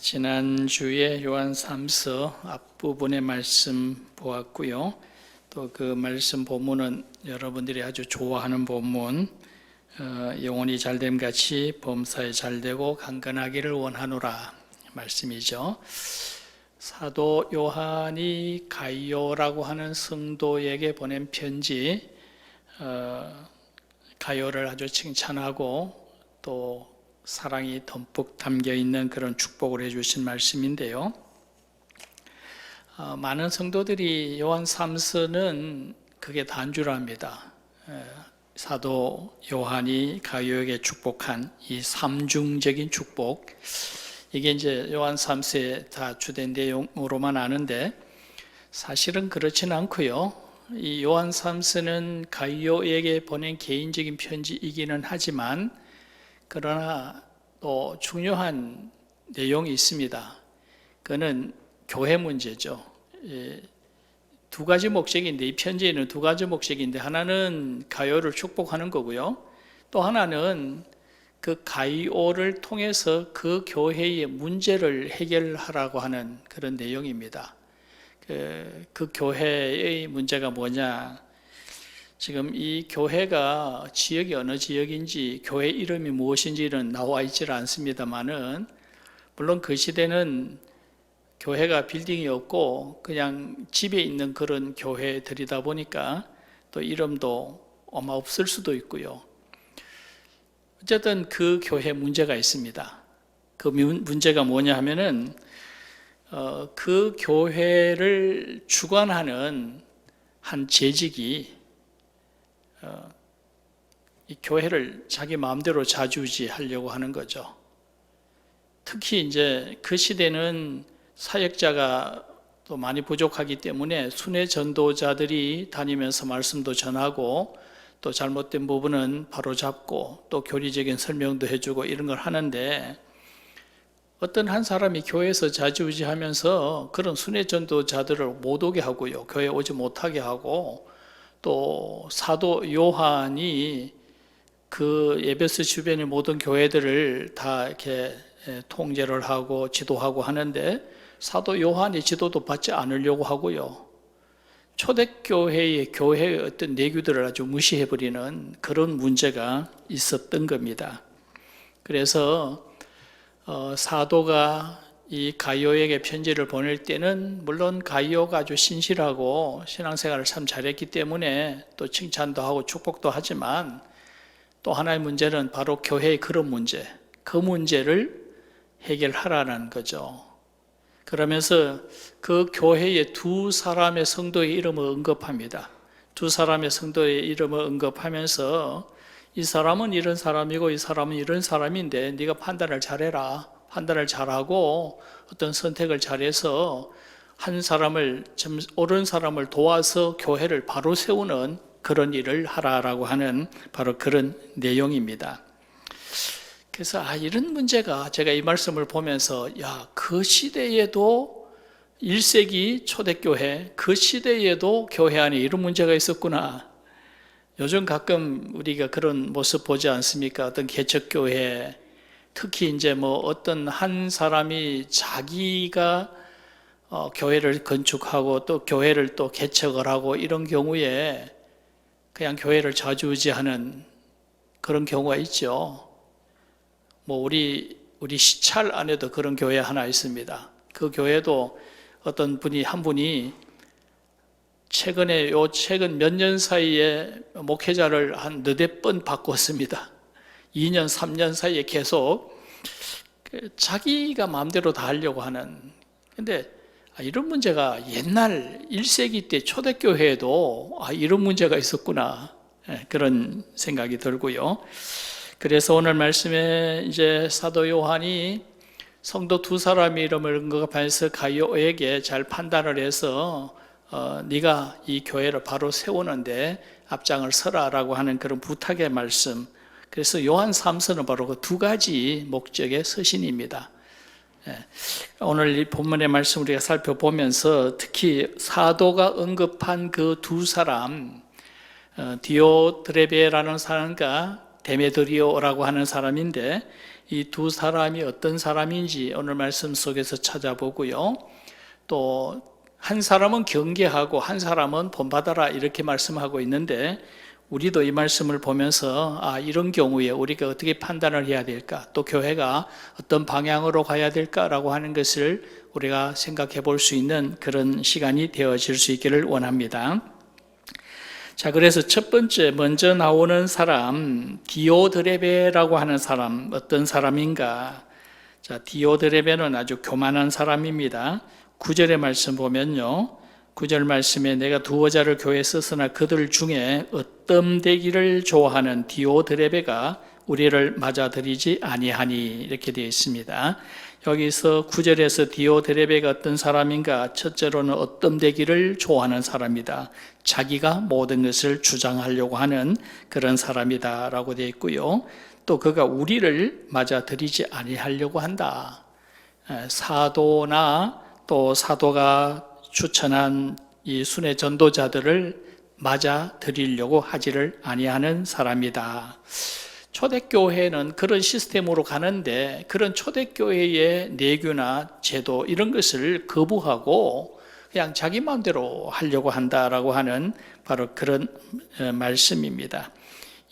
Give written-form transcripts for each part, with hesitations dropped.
지난주에 요한 3서 앞부분의 말씀 보았고요. 또 그 말씀 본문은 여러분들이 아주 좋아하는 본문, 영혼이 잘됨 같이 범사에 잘되고 강건하기를 원하노라 말씀이죠. 사도 요한이 가이오라고 하는 성도에게 보낸 편지, 가이오를 아주 칭찬하고 또 사랑이 듬뿍 담겨 있는 그런 축복을 해주신 말씀인데요. 많은 성도들이 요한 3서는 그게 단 줄 압니다. 사도 요한이 가이오에게 축복한 이 삼중적인 축복, 이게 이제 요한 3서에 다 주된 내용으로만 아는데 사실은 그렇지는 않고요. 이 요한 3서는 가이오에게 보낸 개인적인 편지이기는 하지만 그러나 또 중요한 내용이 있습니다. 그거는 교회 문제죠. 두 가지 목적인데, 이 편지에는 두 가지 목적인데, 하나는 가이오를 축복하는 거고요. 또 하나는 그 가이오를 통해서 그 교회의 문제를 해결하라고 하는 그런 내용입니다. 그 교회의 문제가 뭐냐? 지금 이 교회가 지역이 어느 지역인지 교회 이름이 무엇인지는 나와 있지 않습니다만은, 물론 그 시대는 교회가 빌딩이 없고 그냥 집에 있는 그런 교회들이다 보니까 또 이름도 아마 없을 수도 있고요. 어쨌든 그 교회 문제가 있습니다. 그 문제가 뭐냐 하면은 그 교회를 주관하는 한 재직이 이 교회를 자기 마음대로 좌지우지하려고 하는 거죠. 특히 이제 그 시대는 사역자가 또 많이 부족하기 때문에 순회 전도자들이 다니면서 말씀도 전하고 또 잘못된 부분은 바로잡고 또 교리적인 설명도 해주고 이런 걸 하는데, 어떤 한 사람이 교회에서 좌지우지하면서 그런 순회 전도자들을 못 오게 하고요, 교회에 오지 못하게 하고, 또 사도 요한이 그 에베소 주변의 모든 교회들을 다 이렇게 통제를 하고 지도하고 하는데, 사도 요한이 지도도 받지 않으려고 하고요, 초대교회의 교회의 어떤 내규들을 아주 무시해버리는 그런 문제가 있었던 겁니다. 그래서 사도가 이 가이오에게 편지를 보낼 때는 물론 가이오가 아주 신실하고 신앙생활을 참 잘했기 때문에 또 칭찬도 하고 축복도 하지만, 또 하나의 문제는 바로 교회의 그런 문제, 그 문제를 해결하라는 거죠. 그러면서 그 교회의 두 사람의 성도의 이름을 언급합니다. 두 사람의 성도의 이름을 언급하면서 이 사람은 이런 사람이고 이 사람은 이런 사람인데 네가 판단을 잘해라. 판단을 잘하고 어떤 선택을 잘해서 한 사람을, 옳은 사람을 도와서 교회를 바로 세우는 그런 일을 하라라고 하는 바로 그런 내용입니다. 그래서 이런 문제가, 제가 이 말씀을 보면서 그 시대에도 1세기 초대교회, 그 시대에도 교회 안에 이런 문제가 있었구나. 요즘 가끔 우리가 그런 모습 보지 않습니까? 어떤 개척교회, 특히 이제 어떤 한 사람이 자기가 교회를 건축하고 또 교회를 또 개척을 하고 이런 경우에 그냥 교회를 좌지우지하는 그런 경우가 있죠. 우리 시찰 안에도 그런 교회 하나 있습니다. 그 교회도 어떤 한 분이 최근 몇 년 사이에 목회자를 한 너댓 번 바꿨습니다. 2년, 3년 사이에 계속 자기가 마음대로 다 하려고 하는. 근데 이런 문제가 옛날 1세기 때 초대교회에도 이런 문제가 있었구나, 그런 생각이 들고요. 그래서 오늘 말씀에 이제 사도 요한이 성도 두 사람의 이름을 언급해서 가이오에게 잘 판단을 해서 네가 이 교회를 바로 세우는데 앞장을 서라라고 하는 그런 부탁의 말씀. 그래서 요한 3서는 바로 그 두 가지 목적의 서신입니다. 오늘 이 본문의 말씀 우리가 살펴보면서 특히 사도가 언급한 그 두 사람, 디오드레베라는 사람과 데메드리오라고 하는 사람인데, 이 두 사람이 어떤 사람인지 오늘 말씀 속에서 찾아보고요. 또 한 사람은 경계하고 한 사람은 본받아라 이렇게 말씀하고 있는데 우리도 이 말씀을 보면서 이런 경우에 우리가 어떻게 판단을 해야 될까, 또 교회가 어떤 방향으로 가야 될까라고 하는 것을 우리가 생각해 볼 수 있는 그런 시간이 되어질 수 있기를 원합니다. 자, 그래서 첫 번째 먼저 나오는 사람, 디오드레베라고 하는 사람, 어떤 사람인가? 자, 디오드레베는 아주 교만한 사람입니다. 9절의 말씀 보면요, 9절 말씀에 내가 두어 자를 교회에 썼으나 그들 중에 어뜸되기를 좋아하는 디오드레베가 우리를 맞아들이지 아니하니, 이렇게 되어 있습니다. 여기서 9절에서 디오드레베가 어떤 사람인가? 첫째로는 어뜸되기를 좋아하는 사람이다. 자기가 모든 것을 주장하려고 하는 그런 사람이다 라고 되어 있고요. 또 그가 우리를 맞아들이지 아니하려고 한다. 사도나 또 사도가 추천한 이 순회 전도자들을 맞아 드리려고 하지를 아니하는 사람이다. 초대교회는 그런 시스템으로 가는데 그런 초대교회의 내규나 제도 이런 것을 거부하고 그냥 자기 마음대로 하려고 한다라고 하는 바로 그런 말씀입니다.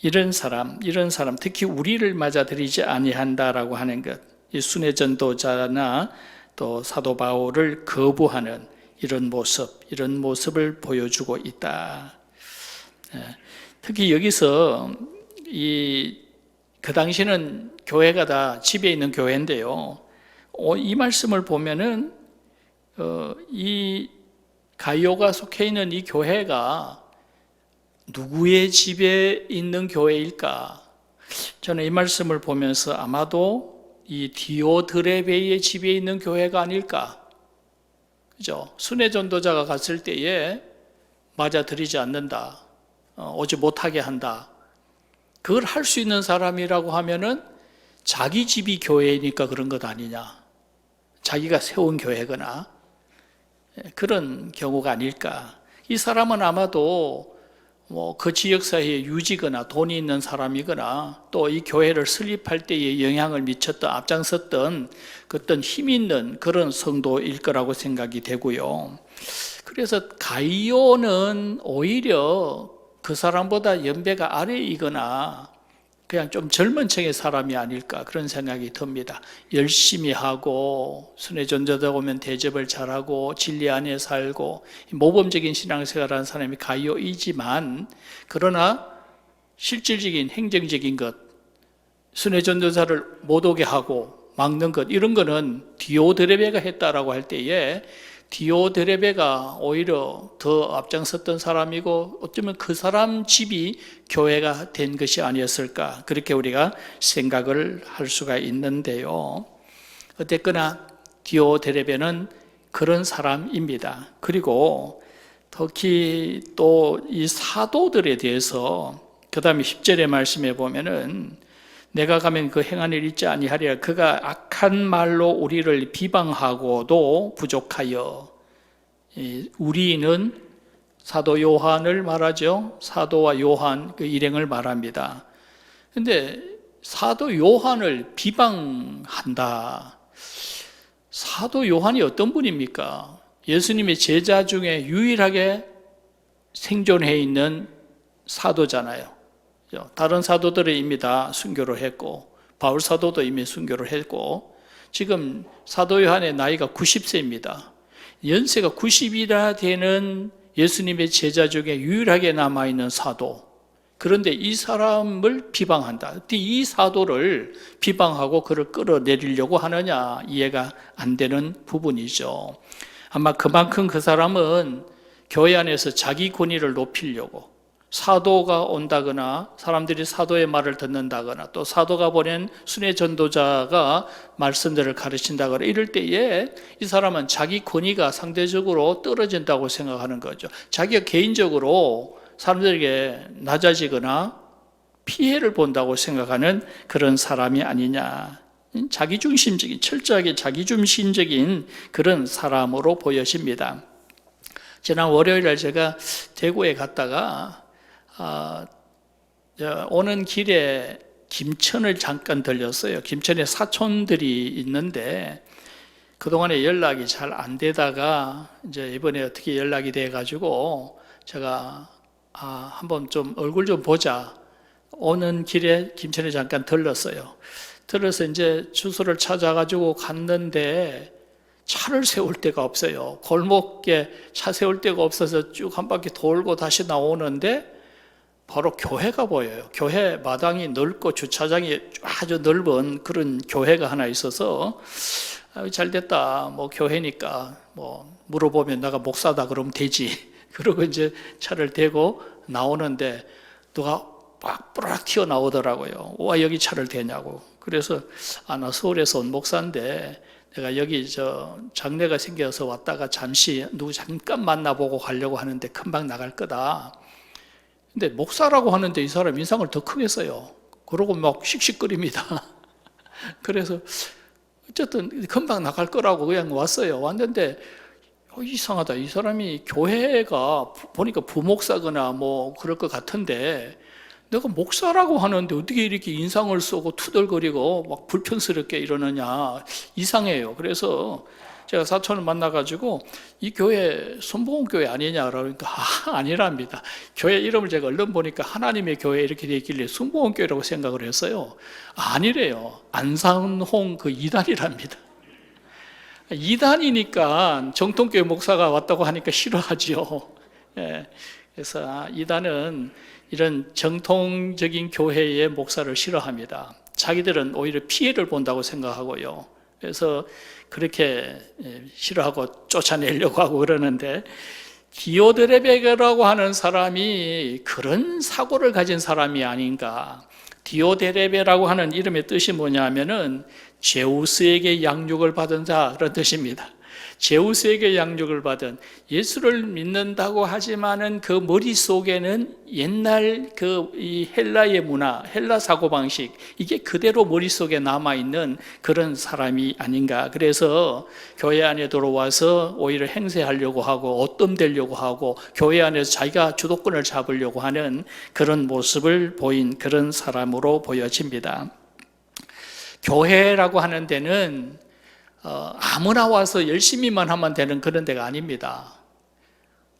이런 사람 특히 우리를 맞아들이지 아니한다라고 하는 것, 이 순회 전도자나 또 사도 바울을 거부하는 이런 모습을 보여주고 있다. 특히 여기서 그 당시는 교회가 다 집에 있는 교회인데요. 이 말씀을 보면은 이 가이오가 속해 있는 이 교회가 누구의 집에 있는 교회일까? 저는 이 말씀을 보면서 아마도 이 디오드레베의 집에 있는 교회가 아닐까? 그죠? 순회 전도자가 갔을 때에 맞아들이지 않는다, 오지 못하게 한다. 그걸 할 수 있는 사람이라고 하면은 자기 집이 교회니까 그런 것 아니냐? 자기가 세운 교회거나 그런 경우가 아닐까? 이 사람은 아마도 그 지역사회에 유지거나 돈이 있는 사람이거나 또 이 교회를 설립할 때에 영향을 미쳤던, 앞장섰던 어떤 힘 있는 그런 성도일 거라고 생각이 되고요. 그래서 가이오는 오히려 그 사람보다 연배가 아래이거나 그냥 좀 젊은 층의 사람이 아닐까 그런 생각이 듭니다. 열심히 하고 순회 전도자 오면 대접을 잘하고 진리 안에 살고 모범적인 신앙생활하는 사람이 가이오이지만, 그러나 실질적인 행정적인 것, 순회 전도자를 못 오게 하고 막는 것, 이런 거는 디오드레베가 했다라고 할 때에 디오드레베가 오히려 더 앞장섰던 사람이고 어쩌면 그 사람 집이 교회가 된 것이 아니었을까, 그렇게 우리가 생각을 할 수가 있는데요. 어쨌거나 디오드레베는 그런 사람입니다. 그리고 특히 또 이 사도들에 대해서 그 다음에 10절의 말씀에 보면은 내가 가면 그 행한 일 있지 아니하리라. 그가 악한 말로 우리를 비방하고도 부족하여. 우리는 사도 요한을 말하죠. 사도와 요한 그 일행을 말합니다. 그런데 사도 요한을 비방한다. 사도 요한이 어떤 분입니까? 예수님의 제자 중에 유일하게 생존해 있는 사도잖아요. 다른 사도들은 이미 다 순교를 했고 바울 사도도 이미 순교를 했고 지금 사도 요한의 나이가 90세입니다. 연세가 90이나 되는 예수님의 제자 중에 유일하게 남아있는 사도. 그런데 이 사람을 비방한다. 이 사도를 비방하고 그를 끌어내리려고 하느냐, 이해가 안 되는 부분이죠. 아마 그만큼 그 사람은 교회 안에서 자기 권위를 높이려고, 사도가 온다거나 사람들이 사도의 말을 듣는다거나 또 사도가 보낸 순회 전도자가 말씀들을 가르친다거나 이럴 때에 이 사람은 자기 권위가 상대적으로 떨어진다고 생각하는 거죠. 자기가 개인적으로 사람들에게 낮아지거나 피해를 본다고 생각하는 그런 사람이 아니냐. 자기중심적인, 철저하게 자기중심적인 그런 사람으로 보여집니다. 지난 월요일날 제가 대구에 갔다가 오는 길에 김천을 잠깐 들렸어요. 김천에 사촌들이 있는데 그동안에 연락이 잘 안 되다가 이제 이번에 어떻게 연락이 돼 가지고 제가 한번 좀 얼굴 좀 보자. 오는 길에 김천에 잠깐 들렀어요. 들어서 이제 주소를 찾아가지고 갔는데 차를 세울 데가 없어요. 골목에 차 세울 데가 없어서 쭉 한 바퀴 돌고 다시 나오는데 바로 교회가 보여요. 교회 마당이 넓고 주차장이 아주 넓은 그런 교회가 하나 있어서 잘 됐다. 뭐 교회니까 뭐 물어보면 내가 목사다 그러면 되지. 그러고 이제 차를 대고 나오는데 누가 막 뿌락 튀어나오더라고요. 와, 여기 차를 대냐고. 그래서 나 서울에서 온 목사인데 내가 여기 장례가 생겨서 왔다가 잠시 누구 잠깐 만나보고 가려고 하는데 금방 나갈 거다. 근데 목사라고 하는데 이 사람 인상을 더 크게 써요. 그러고 막 씩씩거립니다. 그래서 어쨌든 금방 나갈 거라고 그냥 왔어요. 왔는데 이상하다. 이 사람이 교회가 보니까 부목사거나 뭐 그럴 것 같은데 내가 목사라고 하는데 어떻게 이렇게 인상을 쓰고 투덜거리고 막 불편스럽게 이러느냐. 이상해요. 그래서 제가 사촌을 만나가지고 이 교회 선보원교회 아니냐 그러니까 아니랍니다. 교회 이름을 제가 얼른 보니까 하나님의 교회 이렇게 되어 있길래 선보원교회라고 생각을 했어요. 아니래요. 안산홍 그 이단이랍니다. 이단이니까 정통교회 목사가 왔다고 하니까 싫어하죠. 예, 그래서 이단은 이런 정통적인 교회의 목사를 싫어합니다. 자기들은 오히려 피해를 본다고 생각하고요. 그래서 그렇게 싫어하고 쫓아내려고 하고 그러는데 디오드레베라고 하는 사람이 그런 사고를 가진 사람이 아닌가. 디오드레베라고 하는 이름의 뜻이 뭐냐면은 제우스에게 양육을 받은 자 그런 뜻입니다. 제우스에게 양육을 받은, 예수를 믿는다고 하지만은 그 머릿속에는 옛날 이 헬라의 문화, 헬라 사고방식, 이게 그대로 머릿속에 남아있는 그런 사람이 아닌가. 그래서 교회 안에 들어와서 오히려 행세하려고 하고 얻돈되려고 하고 교회 안에서 자기가 주도권을 잡으려고 하는 그런 모습을 보인 그런 사람으로 보여집니다. 교회라고 하는 데는 아무나 와서 열심히만 하면 되는 그런 데가 아닙니다.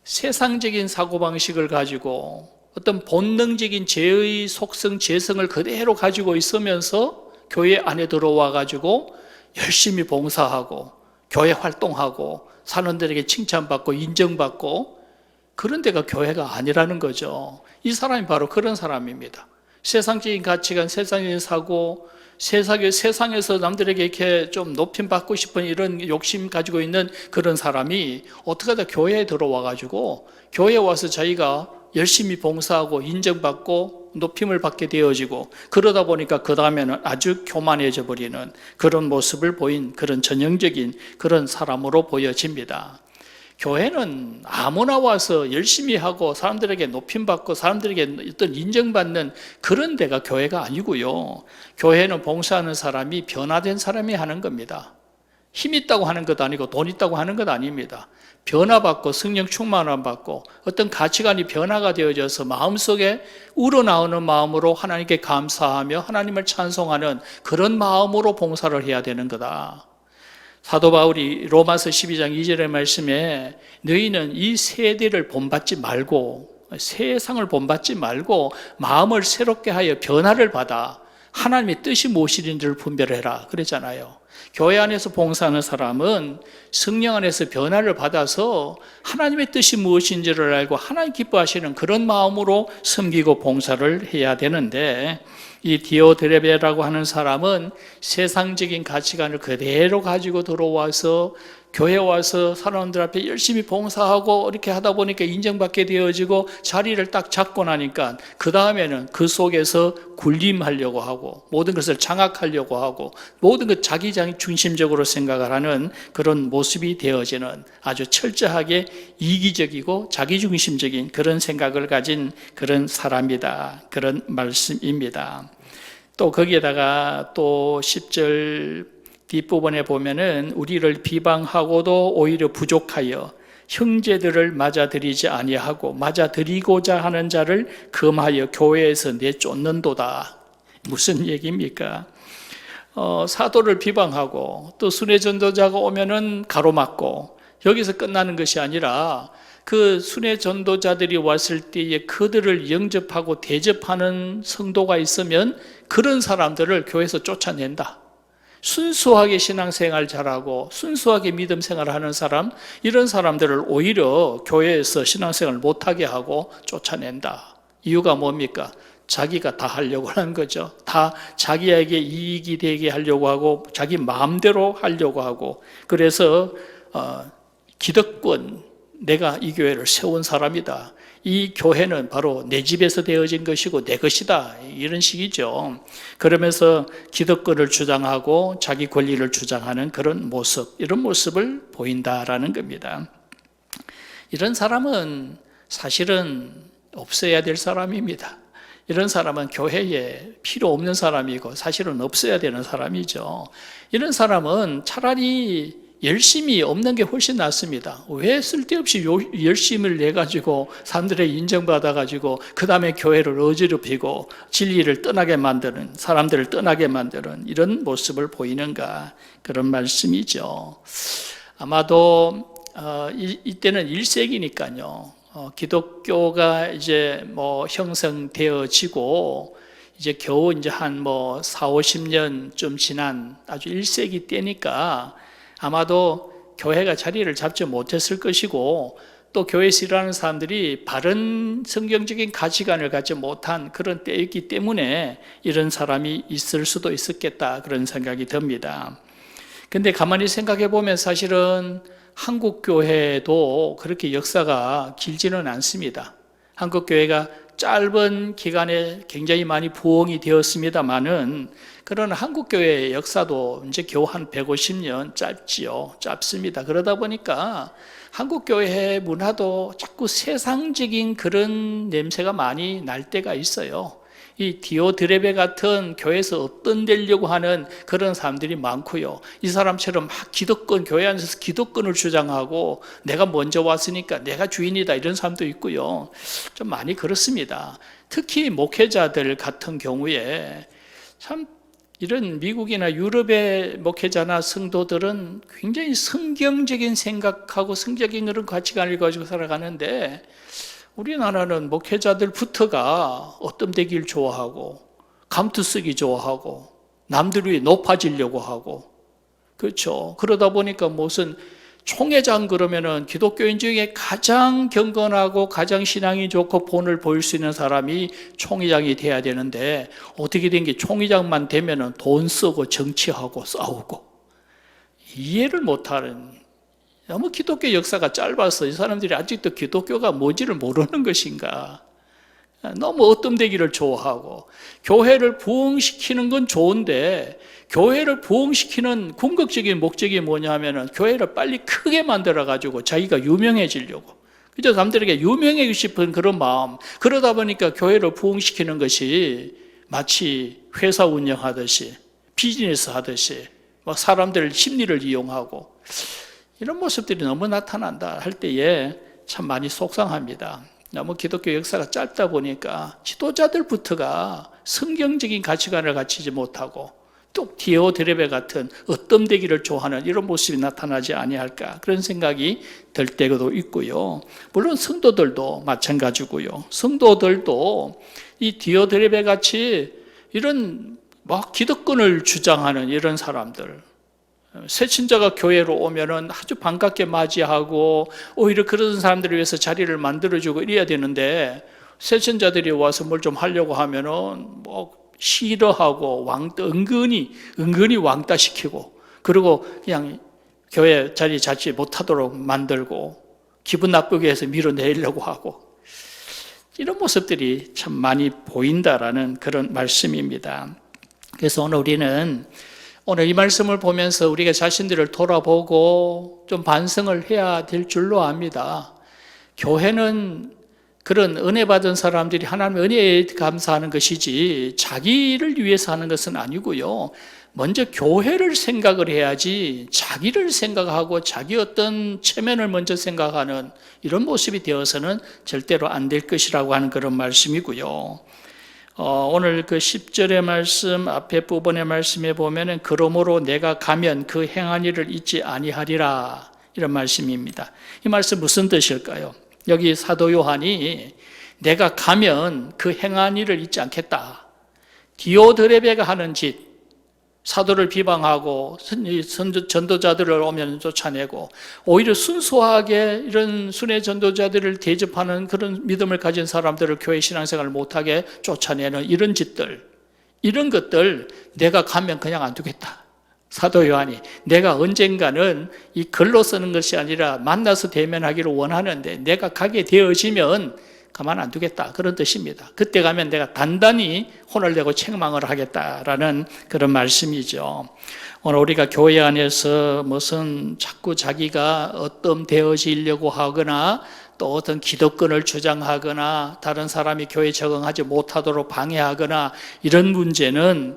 세상적인 사고방식을 가지고 어떤 본능적인 죄의 속성, 죄성을 그대로 가지고 있으면서 교회 안에 들어와 가지고 열심히 봉사하고 교회 활동하고 사람들에게 칭찬받고 인정받고 그런 데가 교회가 아니라는 거죠. 이 사람이 바로 그런 사람입니다. 세상적인 가치관, 세상적인 사고, 세상에서 남들에게 이렇게 좀 높임받고 싶은 이런 욕심 가지고 있는 그런 사람이 어떻게 하다 교회에 들어와 가지고 교회에 와서 자기가 열심히 봉사하고 인정받고 높임을 받게 되어지고 그러다 보니까 그 다음에는 아주 교만해져 버리는 그런 모습을 보인 그런 전형적인 그런 사람으로 보여집니다. 교회는 아무나 와서 열심히 하고 사람들에게 높임받고 사람들에게 어떤 인정받는 그런 데가 교회가 아니고요. 교회는 봉사하는 사람이 변화된 사람이 하는 겁니다. 힘 있다고 하는 것 아니고 돈 있다고 하는 것 아닙니다. 변화받고 성령 충만함 받고 어떤 가치관이 변화가 되어져서 마음속에 우러나오는 마음으로 하나님께 감사하며 하나님을 찬송하는 그런 마음으로 봉사를 해야 되는 거다. 사도 바울이 로마서 12장 2절의 말씀에 너희는 이 세대를 본받지 말고 세상을 본받지 말고 마음을 새롭게 하여 변화를 받아 하나님의 뜻이 무엇인지를 분별해라 그랬잖아요. 교회 안에서 봉사하는 사람은 성령 안에서 변화를 받아서 하나님의 뜻이 무엇인지를 알고 하나님 기뻐하시는 그런 마음으로 섬기고 봉사를 해야 되는데 이 디오드레베라고 하는 사람은 세상적인 가치관을 그대로 가지고 들어와서 교회 와서 사람들 앞에 열심히 봉사하고 이렇게 하다 보니까 인정받게 되어지고 자리를 딱 잡고 나니까 그 다음에는 그 속에서 군림하려고 하고 모든 것을 장악하려고 하고 모든 것 자기 중심적으로 생각을 하는 그런 모습이 되어지는 아주 철저하게 이기적이고 자기중심적인 그런 생각을 가진 그런 사람이다. 그런 말씀입니다. 또 거기에다가 또 10절 뒷부분에 보면은 우리를 비방하고도 오히려 부족하여 형제들을 맞아들이지 아니하고 맞아들이고자 하는 자를 금하여 교회에서 내쫓는도다. 무슨 얘기입니까? 사도를 비방하고 또 순회 전도자가 오면은 가로막고 여기서 끝나는 것이 아니라 그 순회 전도자들이 왔을 때에 그들을 영접하고 대접하는 성도가 있으면 그런 사람들을 교회에서 쫓아낸다. 순수하게 신앙생활 잘하고 순수하게 믿음 생활하는 사람, 이런 사람들을 오히려 교회에서 신앙생활 못하게 하고 쫓아낸다. 이유가 뭡니까? 자기가 다 하려고 하는 거죠. 다 자기에게 이익이 되게 하려고 하고 자기 마음대로 하려고 하고, 그래서 기득권, 내가 이 교회를 세운 사람이다, 이 교회는 바로 내 집에서 되어진 것이고 내 것이다, 이런 식이죠. 그러면서 기득권을 주장하고 자기 권리를 주장하는 그런 모습, 이런 모습을 보인다라는 겁니다. 이런 사람은 사실은 없어야 될 사람입니다. 이런 사람은 교회에 필요 없는 사람이고 사실은 없어야 되는 사람이죠. 이런 사람은 차라리 열심이 없는 게 훨씬 낫습니다. 왜 쓸데없이 열심을 내가지고 사람들의 인정받아가지고 그 다음에 교회를 어지럽히고 진리를 떠나게 만드는, 사람들을 떠나게 만드는 이런 모습을 보이는가, 그런 말씀이죠. 아마도 이때는 1세기니까요. 기독교가 이제 형성되어지고 이제 겨우 이제 한 4, 50년 좀 지난 아주 1세기 때니까 아마도 교회가 자리를 잡지 못했을 것이고, 또 교회에서 일하는 사람들이 바른 성경적인 가치관을 갖지 못한 그런 때였기 때문에 이런 사람이 있을 수도 있었겠다, 그런 생각이 듭니다. 근데 가만히 생각해 보면 사실은 한국 교회도 그렇게 역사가 길지는 않습니다. 한국 교회가 짧은 기간에 굉장히 많이 부흥이 되었습니다만은, 그런 한국 교회의 역사도 이제 겨우 한 150년 짧습니다. 그러다 보니까 한국 교회의 문화도 자꾸 세상적인 그런 냄새가 많이 날 때가 있어요. 이 디오드레베 같은 교회에서 업던되려고 하는 그런 사람들이 많고요. 이 사람처럼 막 기득권, 교회 안에서 기득권을 주장하고 내가 먼저 왔으니까 내가 주인이다, 이런 사람도 있고요. 좀 많이 그렇습니다. 특히 목회자들 같은 경우에 참 이런 미국이나 유럽의 목회자나 성도들은 굉장히 성경적인 생각하고 성경적인 그런 가치관을 가지고 살아가는데, 우리나라는 목회자들부터가 어뜸되기를 좋아하고 감투 쓰기 좋아하고 남들 위해 높아지려고 하고, 그렇죠. 그러다 보니까 무슨 총회장 그러면은 기독교인 중에 가장 경건하고 가장 신앙이 좋고 본을 보일 수 있는 사람이 총회장이 돼야 되는데, 어떻게 된 게 총회장만 되면은 돈 쓰고 정치하고 싸우고, 이해를 못하는, 너무 기독교 역사가 짧아서 이 사람들이 아직도 기독교가 뭔지를 모르는 것인가, 너무 어뜸되기를 좋아하고, 교회를 부흥시키는 건 좋은데 교회를 부흥시키는 궁극적인 목적이 뭐냐 하면은 교회를 빨리 크게 만들어 가지고 자기가 유명해지려고, 그죠? 사람들에게 유명해지고 싶은 그런 마음. 그러다 보니까 교회를 부흥시키는 것이 마치 회사 운영하듯이, 비즈니스 하듯이 사람들 심리를 이용하고, 이런 모습들이 너무 나타난다 할 때에 참 많이 속상합니다. 너무 기독교 역사가 짧다 보니까 지도자들부터가 성경적인 가치관을 갖추지 못하고 또 디오드레베 같은 어뜸되기를 좋아하는 이런 모습이 나타나지 아니할까, 그런 생각이 들 때도 있고요. 물론 성도들도 마찬가지고요. 성도들도 이 디오드레베 같이 이런 막 기득권을 주장하는 이런 사람들, 새친자가 교회로 오면은 아주 반갑게 맞이하고 오히려 그런 사람들을 위해서 자리를 만들어주고 이래야 되는데, 새친자들이 와서 뭘 좀 하려고 하면은 싫어하고 은근히 왕따시키고, 그리고 그냥 교회 자리 잡지 못하도록 만들고 기분 나쁘게 해서 밀어내려고 하고, 이런 모습들이 참 많이 보인다라는 그런 말씀입니다. 그래서 오늘 이 말씀을 보면서 우리가 자신들을 돌아보고 좀 반성을 해야 될 줄로 압니다. 교회는 그런 은혜 받은 사람들이 하나님의 은혜에 감사하는 것이지 자기를 위해서 하는 것은 아니고요. 먼저 교회를 생각을 해야지 자기를 생각하고 자기 어떤 체면을 먼저 생각하는 이런 모습이 되어서는 절대로 안 될 것이라고 하는 그런 말씀이고요. 오늘 그 10절의 말씀 앞에 부분의 말씀에 보면은 그러므로 내가 가면 그 행한 일을 잊지 아니하리라, 이런 말씀입니다. 이 말씀 무슨 뜻일까요? 여기 사도 요한이 내가 가면 그 행한 일을 잊지 않겠다. 디오드레베가 하는 짓, 사도를 비방하고 전도자들을 오면 쫓아내고 오히려 순수하게 이런 순회 전도자들을 대접하는 그런 믿음을 가진 사람들을 교회 신앙생활을 못하게 쫓아내는 이런 짓들, 이런 것들 내가 가면 그냥 안 두겠다. 사도 요한이 내가 언젠가는 이 글로 쓰는 것이 아니라 만나서 대면하기를 원하는데 내가 가게 되어지면 가만 안 두겠다, 그런 뜻입니다. 그때 가면 내가 단단히 혼을 내고 책망을 하겠다라는 그런 말씀이죠. 오늘 우리가 교회 안에서 무슨 자꾸 자기가 어떤 되어지려고 하거나 또 어떤 기득권을 주장하거나 다른 사람이 교회에 적응하지 못하도록 방해하거나 이런 문제는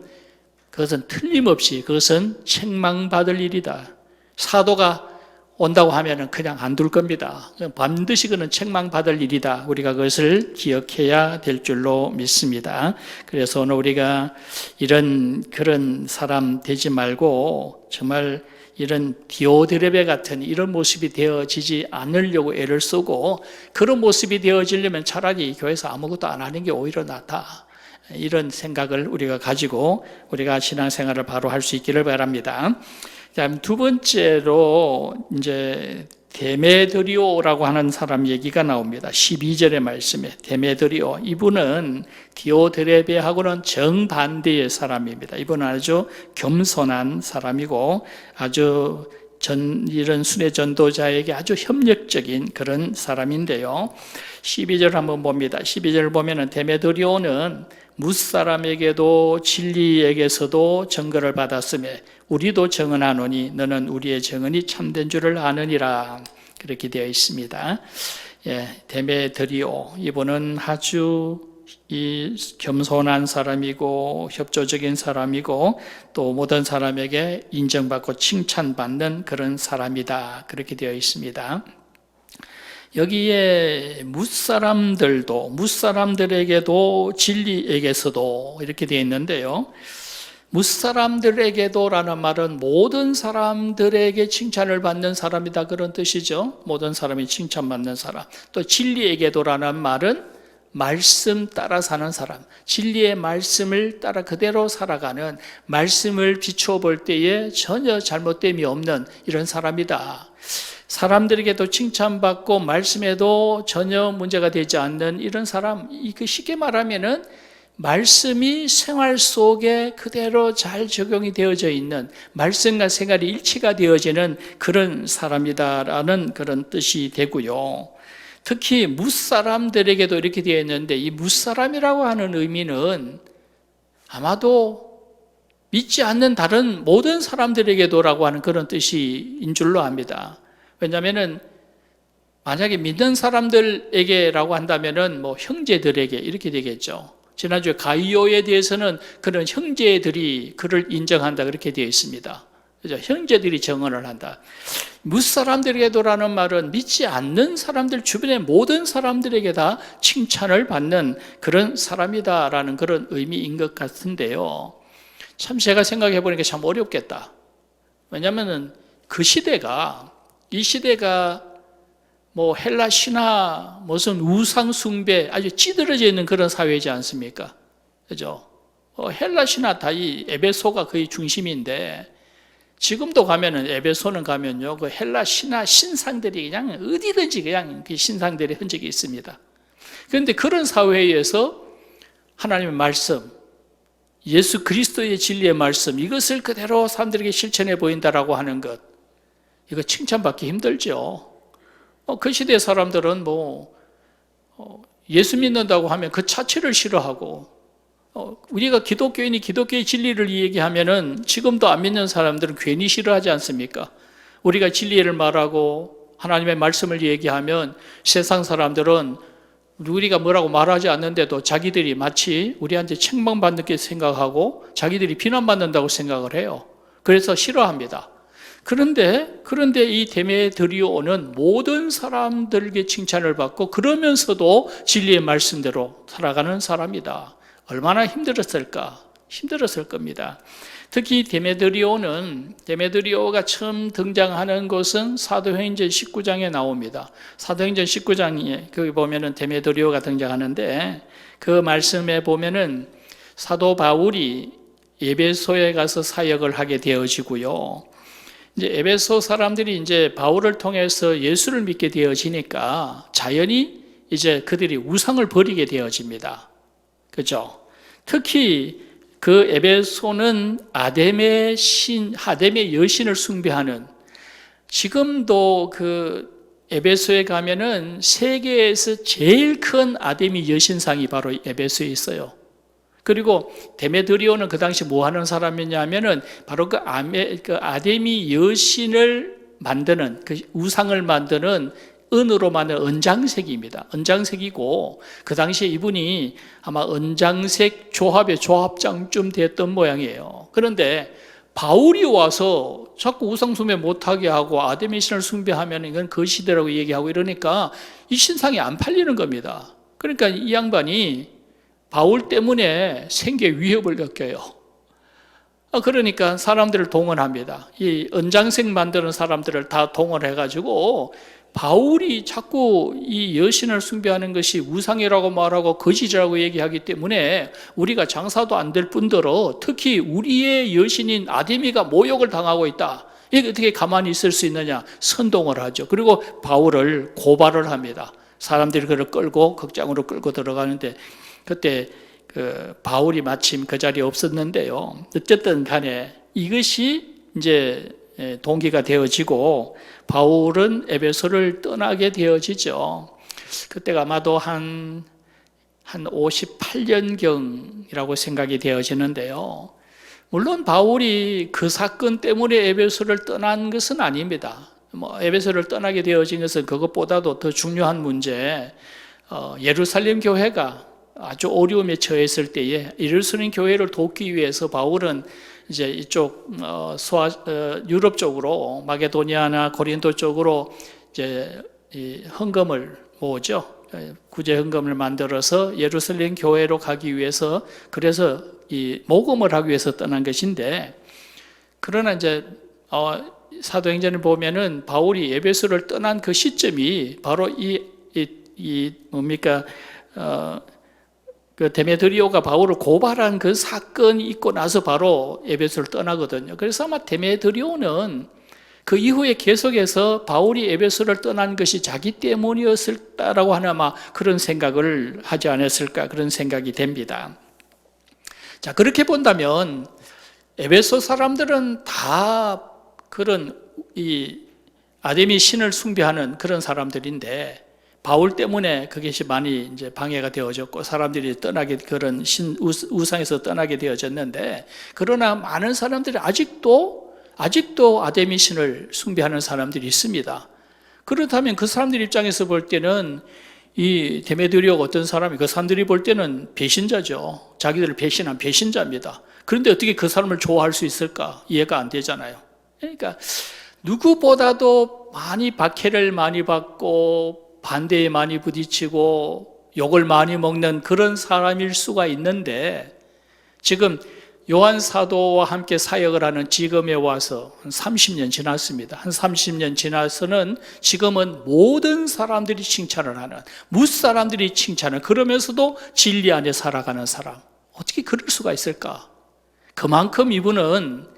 그것은 틀림없이 그것은 책망받을 일이다. 사도가 온다고 하면은 그냥 안 둘 겁니다. 반드시 그는 책망받을 일이다. 우리가 그것을 기억해야 될 줄로 믿습니다. 그래서 오늘 우리가 그런 사람 되지 말고 정말 이런 디오드레베 같은 이런 모습이 되어지지 않으려고 애를 쓰고, 그런 모습이 되어지려면 차라리 교회에서 아무것도 안 하는 게 오히려 낫다. 이런 생각을 우리가 가지고 우리가 신앙생활을 바로 할 수 있기를 바랍니다. 다음 두 번째로 이제 데메드리오라고 하는 사람 얘기가 나옵니다. 12절의 말씀에 데메드리오, 이분은 디오드레베하고는 정반대의 사람입니다. 이분은 아주 겸손한 사람이고 아주 이런 순회 전도자에게 아주 협력적인 그런 사람인데요. 12절 한번 봅니다. 12절 보면은 데메드리오는 무사람에게도 진리에게서도 증거를 받았으며 우리도 증언하노니 너는 우리의 증언이 참된 줄을 아느니라, 그렇게 되어 있습니다. 데메드리오, 이분은 아주 겸손한 사람이고 협조적인 사람이고 또 모든 사람에게 인정받고 칭찬받는 그런 사람이다, 그렇게 되어 있습니다. 여기에 무사람들에게도 진리에게서도 이렇게 되어 있는데요. 무사람들에게도라는 말은 모든 사람들에게 칭찬을 받는 사람이다, 그런 뜻이죠. 모든 사람이 칭찬받는 사람. 또 진리에게도라는 말은 말씀 따라 사는 사람, 진리의 말씀을 따라 그대로 살아가는, 말씀을 비추어 볼 때에 전혀 잘못됨이 없는 이런 사람이다. 사람들에게도 칭찬받고 말씀에도 전혀 문제가 되지 않는 이런 사람, 쉽게 말하면은 말씀이 생활 속에 그대로 잘 적용이 되어져 있는, 말씀과 생활이 일치가 되어지는 그런 사람이다라는 그런 뜻이 되고요. 특히 무사람들에게도 이렇게 되어 있는데, 이 무사람이라고 하는 의미는 아마도 믿지 않는 다른 모든 사람들에게도라고 하는 그런 뜻인 줄로 압니다. 왜냐하면은 만약에 믿는 사람들에게라고 한다면은 형제들에게 이렇게 되겠죠. 지난주에 가이오에 대해서는 그런 형제들이 그를 인정한다, 그렇게 되어 있습니다. 그죠? 형제들이 증언을 한다. 무사람들에게도라는 말은 믿지 않는 사람들, 주변의 모든 사람들에게 다 칭찬을 받는 그런 사람이다라는 그런 의미인 것 같은데요. 참 제가 생각해 보니까 참 어렵겠다. 왜냐하면은 이 시대가 헬라 신화, 무슨 우상 숭배 아주 찌들어져 있는 그런 사회이지 않습니까? 그죠? 헬라 신화 다 이 에베소가 거의 중심인데, 지금도 가면은 에베소는 가면요, 그 헬라 신화 신상들이 그냥 어디든지 그냥 그 신상들의 흔적이 있습니다. 그런데 그런 사회에서 하나님의 말씀, 예수 그리스도의 진리의 말씀, 이것을 그대로 사람들에게 실천해 보인다라고 하는 것, 이거 칭찬받기 힘들죠. 그 시대 사람들은 예수 믿는다고 하면 그 자체를 싫어하고, 우리가 기독교인이 기독교의 진리를 얘기하면은 지금도 안 믿는 사람들은 괜히 싫어하지 않습니까? 우리가 진리를 말하고 하나님의 말씀을 얘기하면 세상 사람들은 우리가 뭐라고 말하지 않는데도 자기들이 마치 우리한테 책망받는 게 생각하고 자기들이 비난받는다고 생각을 해요. 그래서 싫어합니다. 그런데 이 데메드리오는 모든 사람들에게 칭찬을 받고 그러면서도 진리의 말씀대로 살아가는 사람이다. 얼마나 힘들었을 겁니다. 특히 데메드리오가 처음 등장하는 것은 사도행전 19장에 나옵니다. 사도행전 19장에 거기 보면은 데메드리오가 등장하는데, 그 말씀에 보면은 사도 바울이 에베소에 가서 사역을 하게 되어지고요. 이제 에베소 사람들이 이제 바울을 통해서 예수를 믿게 되어지니까 자연히 이제 그들이 우상을 버리게 되어집니다. 그죠? 특히 그 에베소는 아데메 여신을 숭배하는, 지금도 그 에베소에 가면은 세계에서 제일 큰 아데미 여신상이 바로 에베소에 있어요. 그리고 데메드리오는 그 당시 뭐 하는 사람이냐면은 바로 그 아데미 여신을 만드는, 그 우상을 만드는 은으로 만든 은장색입니다. 은장색이고, 그 당시에 이분이 아마 은장색 조합의 조합장쯤 됐던 모양이에요. 그런데 바울이 와서 자꾸 우상 숭배 못하게 하고 아데미 신을 숭배하면 이건 거시대라고 얘기하고 이러니까 이 신상이 안 팔리는 겁니다. 그러니까 이 양반이 바울 때문에 생계 위협을 느껴요. 그러니까 사람들을 동원합니다. 이 은장색 만드는 사람들을 다 동원해가지고 바울이 자꾸 이 여신을 숭배하는 것이 우상이라고 말하고 거짓이라고 얘기하기 때문에 우리가 장사도 안 될 뿐더러 특히 우리의 여신인 아데미가 모욕을 당하고 있다. 이게 어떻게 가만히 있을 수 있느냐? 선동을 하죠. 그리고 바울을 고발을 합니다. 사람들이 그를 끌고 극장으로 끌고 들어가는데, 그때 그 바울이 마침 그 자리에 없었는데요. 어쨌든 간에 이것이 이제 동기가 되어지고 바울은 에베소를 떠나게 되어지죠. 그때가 아마도 한 58년경이라고 생각이 되어지는데요. 물론 바울이 그 사건 때문에 에베소를 떠난 것은 아닙니다. 에베소를 떠나게 되어진 것은 그것보다도 더 중요한 문제, 예루살렘 교회가 아주 어려움에 처했을 때에 예루살렘 교회를 돕기 위해서 바울은 이제 이쪽 유럽 쪽으로 마게도니아나 고린도 쪽으로 이제 이 헌금을 모으죠. 구제 헌금을 만들어서 예루살렘 교회로 가기 위해서, 그래서 이 모금을 하기 위해서 떠난 것인데, 그러나 이제 사도행전을 보면은 바울이 에베소를 떠난 그 시점이 바로 그 데메드리오가 바울을 고발한 그 사건이 있고 나서 바로 에베소를 떠나거든요. 그래서 아마 데메드리오는 그 이후에 계속해서 바울이 에베소를 떠난 것이 자기 때문이었을까라고 하는 아마 그런 생각을 하지 않았을까, 그런 생각이 됩니다. 자, 그렇게 본다면 에베소 사람들은 다 그런 이 아데미 신을 숭배하는 그런 사람들인데, 바울 때문에 그것이 많이 이제 방해가 되어졌고 사람들이 떠나게, 그런 우상에서 떠나게 되어졌는데, 그러나 많은 사람들이 아직도 아데미 신을 숭배하는 사람들이 있습니다. 그렇다면 그 사람들 입장에서 볼 때는 이 데메드리오가 어떤 사람이, 그 사람들이 볼 때는 배신자죠. 자기들을 배신한 배신자입니다. 그런데 어떻게 그 사람을 좋아할 수 있을까? 이해가 안 되잖아요. 그러니까 누구보다도 많이 박해를 많이 받고 반대에 많이 부딪히고 욕을 많이 먹는 그런 사람일 수가 있는데, 지금 요한 사도와 함께 사역을 하는 지금에 와서 한 30년 지났습니다. 한 30년 지나서는 지금은 모든 사람들이 칭찬을 하는, 무사람들이 칭찬을, 그러면서도 진리 안에 살아가는 사람. 어떻게 그럴 수가 있을까? 그만큼 이분은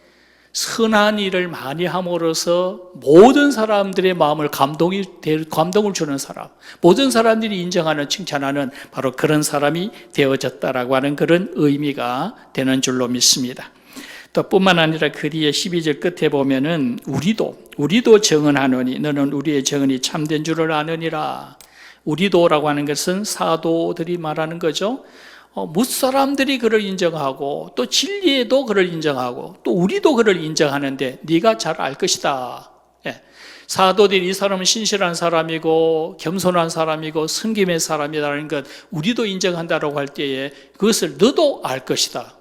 선한 일을 많이 함으로써 모든 사람들의 마음을 감동을 주는 사람, 모든 사람들이 인정하는, 칭찬하는 바로 그런 사람이 되어졌다라고 하는 그런 의미가 되는 줄로 믿습니다. 또 뿐만 아니라 그 뒤에 12절 끝에 보면은 우리도 정언하노니 너는 우리의 정언이 참된 줄을 아느니라. 우리도라고 하는 것은 사도들이 말하는 거죠. 무사람들이 그를 인정하고 또 진리에도 그를 인정하고 또 우리도 그를 인정하는데 네가 잘 알 것이다. 사도들이 이 사람은 신실한 사람이고 겸손한 사람이고 섬김의 사람이라는 것 우리도 인정한다라고 할 때에 그것을 너도 알 것이다.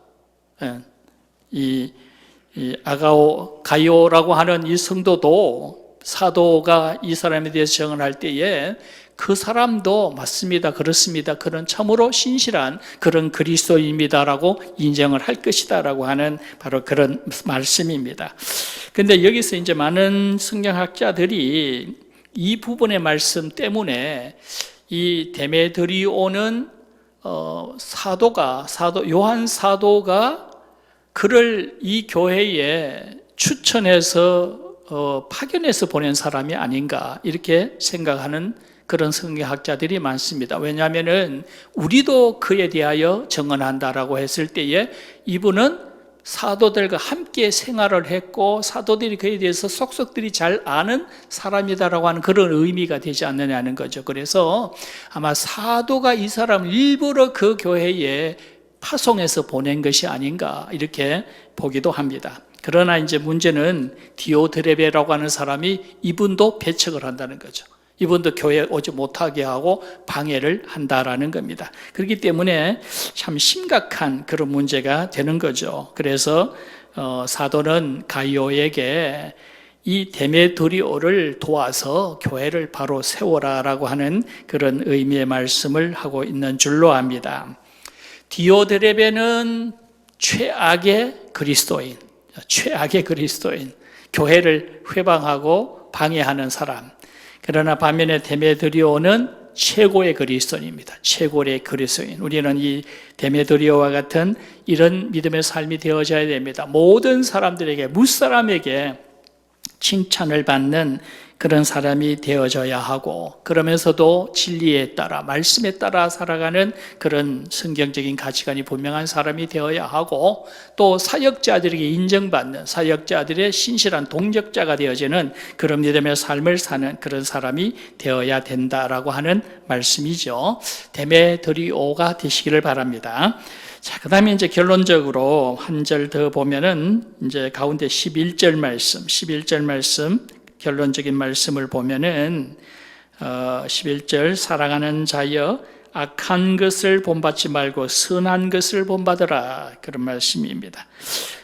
이 가이오라고 하는 이 성도도 사도가 이 사람에 대해서 증언할 때에 그 사람도 맞습니다, 그렇습니다, 그런 참으로 신실한 그런 그리스도인입니다라고 인정을 할 것이다라고 하는 바로 그런 말씀입니다. 근데 여기서 이제 많은 성경학자들이 이 부분의 말씀 때문에 이 데메드리오는 요한 사도가 그를 이 교회에 추천해서 파견해서 보낸 사람이 아닌가 이렇게 생각하는 그런 성경학자들이 많습니다. 왜냐하면은 우리도 그에 대하여 증언한다라고 했을 때에 이분은 사도들과 함께 생활을 했고 사도들이 그에 대해서 속속들이 잘 아는 사람이다라고 하는 그런 의미가 되지 않느냐는 거죠. 그래서 아마 사도가 이 사람을 일부러 그 교회에 파송해서 보낸 것이 아닌가 이렇게 보기도 합니다. 그러나 이제 문제는 디오드레베라고 하는 사람이 이분도 배척을 한다는 거죠. 이분도 교회에 오지 못하게 하고 방해를 한다라는 겁니다. 그렇기 때문에 참 심각한 그런 문제가 되는 거죠. 그래서 사도는 가이오에게 이 데메드리오를 도와서 교회를 바로 세워라라고 하는 그런 의미의 말씀을 하고 있는 줄로 압니다. 디오드레베는 최악의 그리스도인, 교회를 회방하고 방해하는 사람. 그러나 반면에 데메드리오는 최고의 그리스도인입니다. 최고의 그리스도인. 우리는 이 데메드리오와 같은 이런 믿음의 삶이 되어져야 됩니다. 모든 사람들에게, 무사람에게 칭찬을 받는 그런 사람이 되어져야 하고, 그러면서도 진리에 따라, 말씀에 따라 살아가는 그런 성경적인 가치관이 분명한 사람이 되어야 하고, 또 사역자들에게 인정받는, 사역자들의 신실한 동력자가 되어지는 그런 믿음의 삶을 사는 그런 사람이 되어야 된다라고 하는 말씀이죠. 데메드리오가 되시기를 바랍니다. 자, 그 다음에 이제 결론적으로 한 절 더 보면은 이제 가운데 11절 말씀, 결론적인 말씀을 보면은 11절 사랑하는 자여 악한 것을 본받지 말고 선한 것을 본받으라 그런 말씀입니다.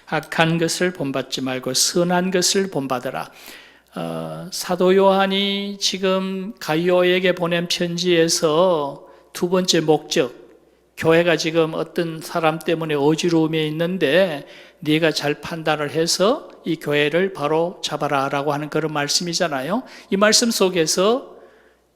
악한 것을 본받지 말고 선한 것을 본받으라. 사도 요한이 지금 가이오에게 보낸 편지에서 두 번째 목적, 교회가 지금 어떤 사람 때문에 어지러움에 있는데 네가 잘 판단을 해서 이 교회를 바로 잡아라라고 하는 그런 말씀이잖아요. 이 말씀 속에서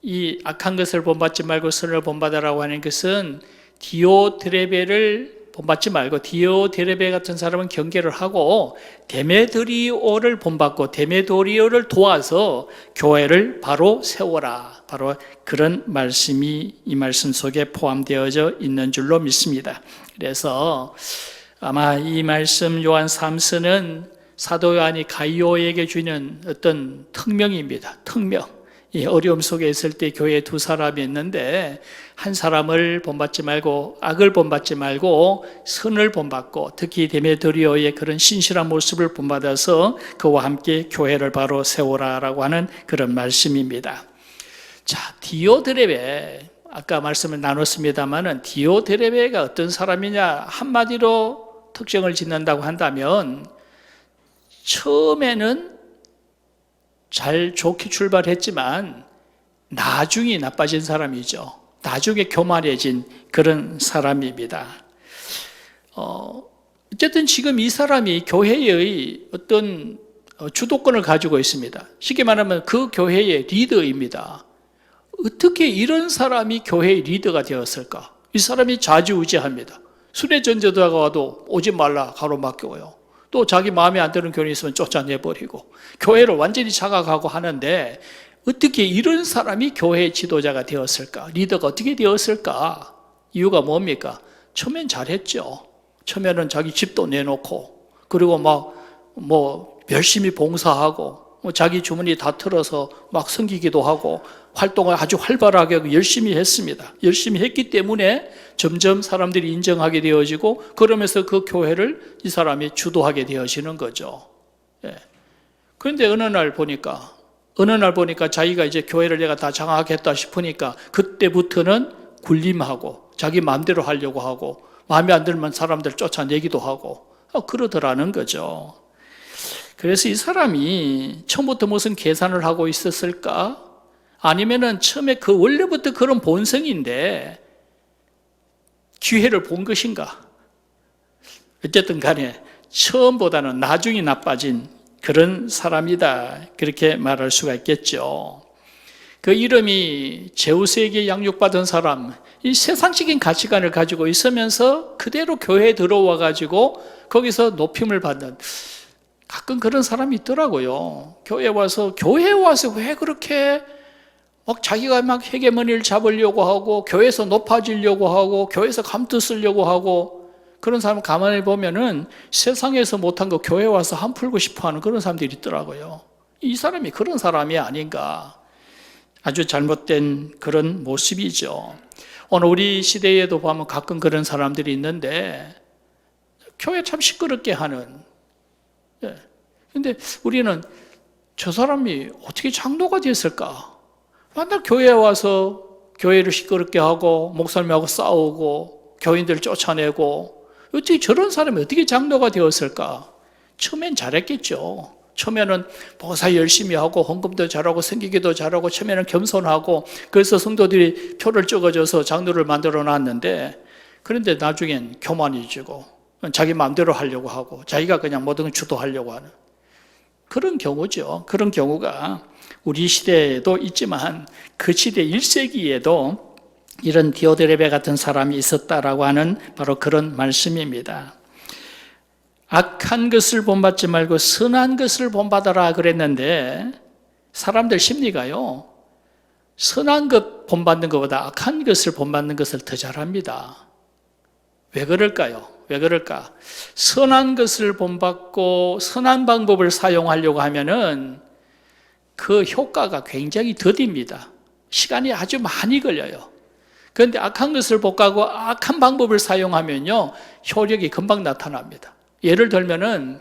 이 악한 것을 본받지 말고 선을 본받으라고 하는 것은 디오드레베를 본받지 말고 디오드레베 같은 사람은 경계를 하고 데메드리오를 본받고 데메드리오를 도와서 교회를 바로 세워라. 바로 그런 말씀이 이 말씀 속에 포함되어져 있는 줄로 믿습니다. 그래서 아마 이 말씀 요한 3서는 사도 요한이 가이오에게 주는 어떤 특명입니다. 특명. 이 어려움 속에 있을 때 교회에 두 사람이 있는데 한 사람을 본받지 말고 악을 본받지 말고 선을 본받고 특히 데메드리오의 그런 신실한 모습을 본받아서 그와 함께 교회를 바로 세우라라고 하는 그런 말씀입니다. 자, 디오드레베 아까 말씀을 나눴습니다만은 디오드레베가 어떤 사람이냐 한마디로 특징을 짓는다고 한다면 처음에는 잘 좋게 출발했지만 나중에 나빠진 사람이죠. 나중에 교만해진 그런 사람입니다. 어쨌든 지금 이 사람이 교회의 어떤 주도권을 가지고 있습니다. 쉽게 말하면 그 교회의 리더입니다. 어떻게 이런 사람이 교회의 리더가 되었을까? 이 사람이 좌지우지합니다. 순회전도자가 와도 오지 말라 가로막혀요. 또 자기 마음에 안 드는 교인이 있으면 쫓아내버리고 교회를 완전히 장악하고 하는데 어떻게 이런 사람이 교회의 지도자가 되었을까? 리더가 어떻게 되었을까? 이유가 뭡니까? 처음엔 잘했죠. 처음에는 자기 집도 내놓고 그리고 열심히 봉사하고 자기 주머니 다 털어서 막 섬기기도 하고 활동을 아주 활발하게 열심히 했습니다. 열심히 했기 때문에 점점 사람들이 인정하게 되어지고 그러면서 그 교회를 이 사람이 주도하게 되어지는 거죠. 예. 그런데 어느 날 보니까 자기가 이제 교회를 내가 다 장악했다 싶으니까 그때부터는 군림하고 자기 마음대로 하려고 하고 마음에 안 들면 사람들 쫓아내기도 하고 그러더라는 거죠. 그래서 이 사람이 처음부터 무슨 계산을 하고 있었을까? 아니면은 처음에 그 원래부터 그런 본성인데 기회를 본 것인가? 어쨌든 간에 처음보다는 나중에 나빠진 그런 사람이다. 그렇게 말할 수가 있겠죠. 그 이름이 제우스에게 양육받은 사람, 이 세상적인 가치관을 가지고 있으면서 그대로 교회에 들어와 가지고 거기서 높임을 받는, 가끔 그런 사람이 있더라고요. 교회에 와서 왜 그렇게 막 자기가 막 헤게모니를 잡으려고 하고 교회에서 높아지려고 하고 교회에서 감투 쓰려고 하고, 그런 사람 가만히 보면은 세상에서 못한 거 교회에 와서 한 풀고 싶어하는 그런 사람들이 있더라고요. 이 사람이 그런 사람이 아닌가. 아주 잘못된 그런 모습이죠. 오늘 우리 시대에도 보면 가끔 그런 사람들이 있는데 교회 참 시끄럽게 하는. 근데 우리는 저 사람이 어떻게 장로가 됐을까? 맨날 교회에 와서 교회를 시끄럽게 하고 목사님하고 싸우고 교인들 쫓아내고, 어떻게 저런 사람이 어떻게 장로가 되었을까? 처음엔 잘했겠죠. 처음에는 봉사 열심히 하고 헌금도 잘하고 섬기기도 잘하고 처음에는 겸손하고, 그래서 성도들이 표를 적어줘서 장로를 만들어 놨는데, 그런데 나중엔 교만해지고 자기 마음대로 하려고 하고 자기가 그냥 모든 걸 주도하려고 하는 그런 경우죠. 그런 경우가 우리 시대에도 있지만 그 시대 1세기에도 이런 디오드레베 같은 사람이 있었다라고 하는 바로 그런 말씀입니다. 악한 것을 본받지 말고 선한 것을 본받아라 그랬는데, 사람들 심리가요, 선한 것 본받는 것보다 악한 것을 본받는 것을 더 잘합니다. 왜 그럴까요? 왜 그럴까? 선한 것을 본받고 선한 방법을 사용하려고 하면은 그 효과가 굉장히 더딥니다. 시간이 아주 많이 걸려요. 그런데 악한 것을 본받고 악한 방법을 사용하면요, 효력이 금방 나타납니다. 예를 들면은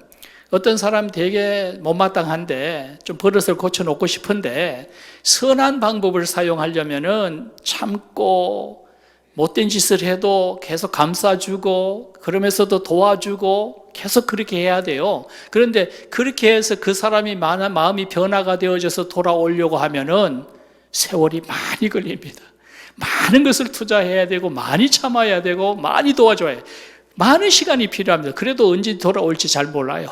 어떤 사람 되게 못마땅한데 좀 버릇을 고쳐놓고 싶은데 선한 방법을 사용하려면은 참고 못된 짓을 해도 계속 감싸주고 그러면서도 도와주고 계속 그렇게 해야 돼요. 그런데 그렇게 해서 그 사람이 마음이 변화가 되어져서 돌아오려고 하면은 세월이 많이 걸립니다. 많은 것을 투자해야 되고 많이 참아야 되고 많이 도와줘야 해요. 많은 시간이 필요합니다. 그래도 언제 돌아올지 잘 몰라요.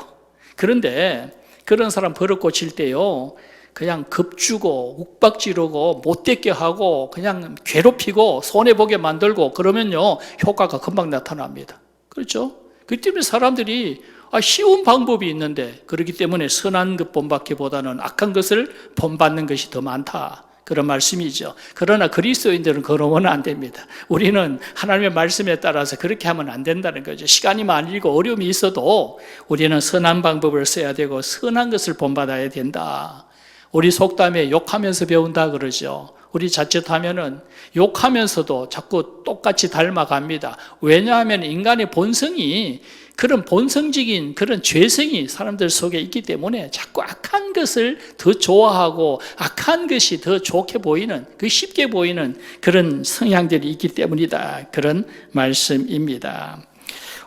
그런데 그런 사람 버릇 고칠 때요, 그냥 겁주고 욱박지르고 못되게 하고 그냥 괴롭히고 손해보게 만들고 그러면요, 효과가 금방 나타납니다. 그렇죠? 그렇기 때문에 사람들이 쉬운 방법이 있는데, 그렇기 때문에 선한 것 본받기보다는 악한 것을 본받는 것이 더 많다, 그런 말씀이죠. 그러나 그리스도인들은 그러면 안 됩니다. 우리는 하나님의 말씀에 따라서 그렇게 하면 안 된다는 거죠. 시간이 많이고 어려움이 있어도 우리는 선한 방법을 써야 되고 선한 것을 본받아야 된다. 우리 속담에 욕하면서 배운다 그러죠. 우리 자칫하면은 욕하면서도 자꾸 똑같이 닮아갑니다. 왜냐하면 인간의 본성이, 그런 본성적인 그런 죄성이 사람들 속에 있기 때문에 자꾸 악한 것을 더 좋아하고 악한 것이 더 좋게 보이는, 그 쉽게 보이는 그런 성향들이 있기 때문이다, 그런 말씀입니다.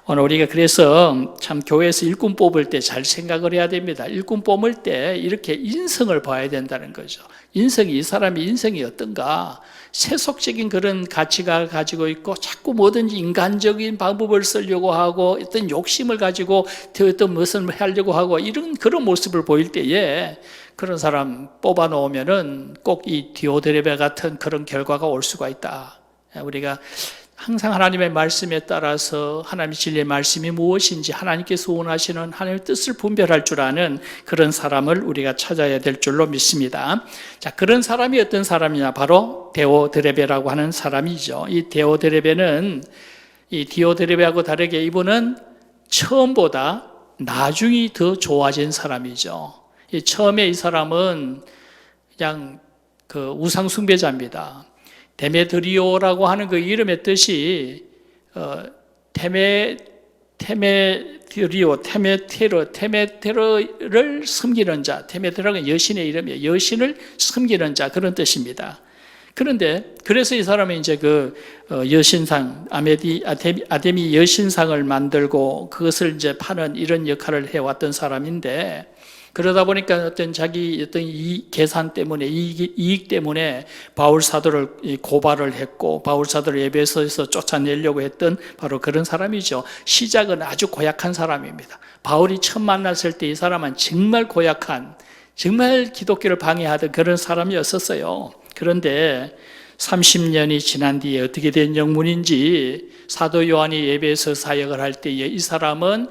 오늘 우리가 그래서 참 교회에서 일꾼 뽑을 때 잘 생각을 해야 됩니다. 일꾼 뽑을 때 이렇게 인성을 봐야 된다는 거죠. 인성이, 이 사람의 인성이 어떤가? 세속적인 그런 가치가 가지고 있고 자꾸 뭐든지 인간적인 방법을 쓰려고 하고 어떤 욕심을 가지고 어떤 무엇을 하려고 하고 이런 그런 모습을 보일 때에 그런 사람 뽑아 놓으면은 꼭 이 디오드레베 같은 그런 결과가 올 수가 있다. 우리가 항상 하나님의 말씀에 따라서 하나님의 진리의 말씀이 무엇인지 하나님께서 원하시는 하나님의 뜻을 분별할 줄 아는 그런 사람을 우리가 찾아야 될 줄로 믿습니다. 자, 그런 사람이 어떤 사람이냐? 바로 디오드레베라고 하는 사람이죠. 이 디오드레베는 이 디오드레베하고 다르게 이분은 처음보다 나중이 더 좋아진 사람이죠. 처음에 이 사람은 그냥 그 우상 숭배자입니다. 데메드리오라고 하는 그 이름의 뜻이 테메테로를 섬기는 자, 테메테로가 여신의 이름이에요. 여신을 섬기는 자, 그런 뜻입니다. 그런데 그래서 이 사람은 이제 그 여신상, 아데미 여신상을 만들고 그것을 이제 파는 이런 역할을 해왔던 사람인데, 그러다 보니까 어떤 이 계산 때문에, 이익 때문에 바울 사도를 고발을 했고, 바울 사도를 에베소에서 쫓아내려고 했던 바로 그런 사람이죠. 시작은 아주 고약한 사람입니다. 바울이 처음 만났을 때 이 사람은 정말 고약한, 정말 기독교를 방해하던 그런 사람이었었어요. 그런데 30년이 지난 뒤에 어떻게 된 영문인지 사도 요한이 에베소 사역을 할 때에 이 사람은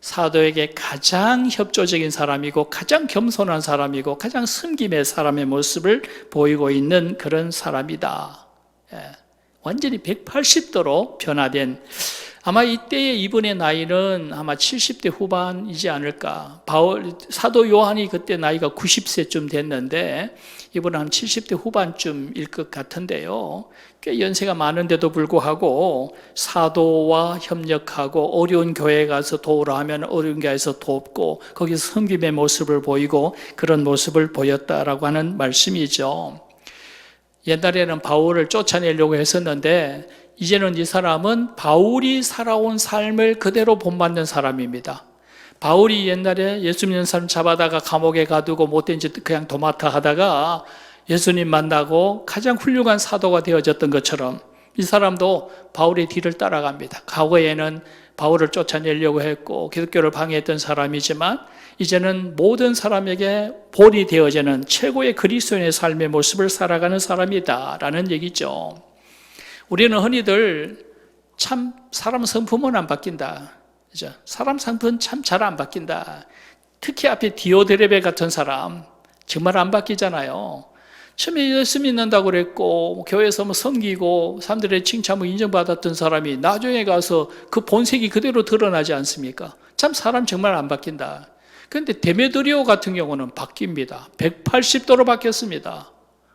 사도에게 가장 협조적인 사람이고 가장 겸손한 사람이고 가장 섬김의 사람의 모습을 보이고 있는 그런 사람이다. 완전히 180도로 변화된, 아마 이때의 이분의 나이는 아마 70대 후반이지 않을까. 사도 요한이 그때 나이가 90세쯤 됐는데 이분은 한 70대 후반쯤일 것 같은데요. 꽤 연세가 많은데도 불구하고 사도와 협력하고 어려운 교회에 가서 도우라 하면 어려운 교회에서 돕고 거기서 섬김의 모습을 보이고 그런 모습을 보였다라고 하는 말씀이죠. 옛날에는 바울을 쫓아내려고 했었는데 이제는 이 사람은 바울이 살아온 삶을 그대로 본받는 사람입니다. 바울이 옛날에 예수 믿는 사람 잡아다가 감옥에 가두고 못된 짓 그냥 도맡아 하다가 예수님 만나고 가장 훌륭한 사도가 되어졌던 것처럼 이 사람도 바울의 뒤를 따라갑니다. 과거에는 바울을 쫓아내려고 했고 기독교를 방해했던 사람이지만 이제는 모든 사람에게 본이 되어지는 최고의 그리스도인의 삶의 모습을 살아가는 사람이다라는 얘기죠. 우리는 흔히들 참 사람 성품은 안 바뀐다. 그죠? 사람 성품은 참 잘 안 바뀐다. 특히 앞에 디오드레베 같은 사람 정말 안 바뀌잖아요. 처음에 예수 믿는다고 그랬고 교회에서 섬기고 사람들의 칭찬을 인정받았던 사람이 나중에 가서 그 본색이 그대로 드러나지 않습니까? 참 사람 정말 안 바뀐다. 그런데 데메드리오 같은 경우는 바뀝니다. 180도로 바뀌었습니다.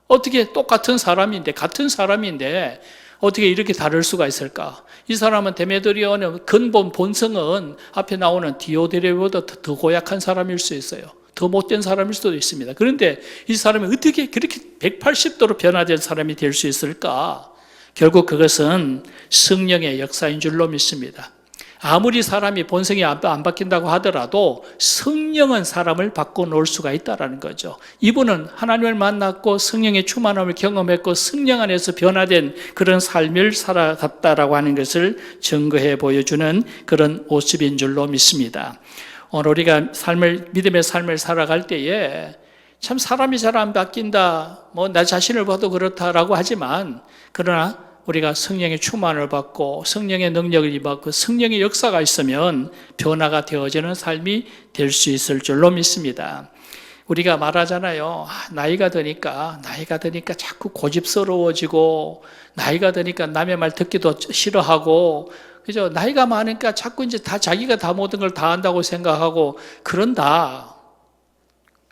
어떻게 똑같은 사람인데 같은 사람인데 어떻게 이렇게 다를 수가 있을까? 이 사람은 데메드리오는 근본 본성은 앞에 나오는 디오드레보다 더 고약한 사람일 수 있어요. 더 못된 사람일 수도 있습니다. 그런데 이 사람이 어떻게 그렇게 180도로 변화된 사람이 될 수 있을까? 결국 그것은 성령의 역사인 줄로 믿습니다. 아무리 사람이 본성이 안 바뀐다고 하더라도 성령은 사람을 바꿔놓을 수가 있다는 거죠. 이분은 하나님을 만났고 성령의 충만함을 경험했고 성령 안에서 변화된 그런 삶을 살아갔다라고 하는 것을 증거해 보여주는 그런 모습인 줄로 믿습니다. 오늘 우리가 믿음의 삶을 살아갈 때에 참 사람이 잘 안 바뀐다, 나 자신을 봐도 그렇다라고 하지만 그러나 우리가 성령의 충만을 받고 성령의 능력을 받고 성령의 역사가 있으면 변화가 되어지는 삶이 될 수 있을 줄로 믿습니다. 우리가 말하잖아요. 나이가 드니까 자꾸 고집스러워지고 나이가 드니까 남의 말 듣기도 싫어하고 그죠? 나이가 많으니까 자꾸 이제 자기가 다 모든 걸 다 한다고 생각하고 그런다.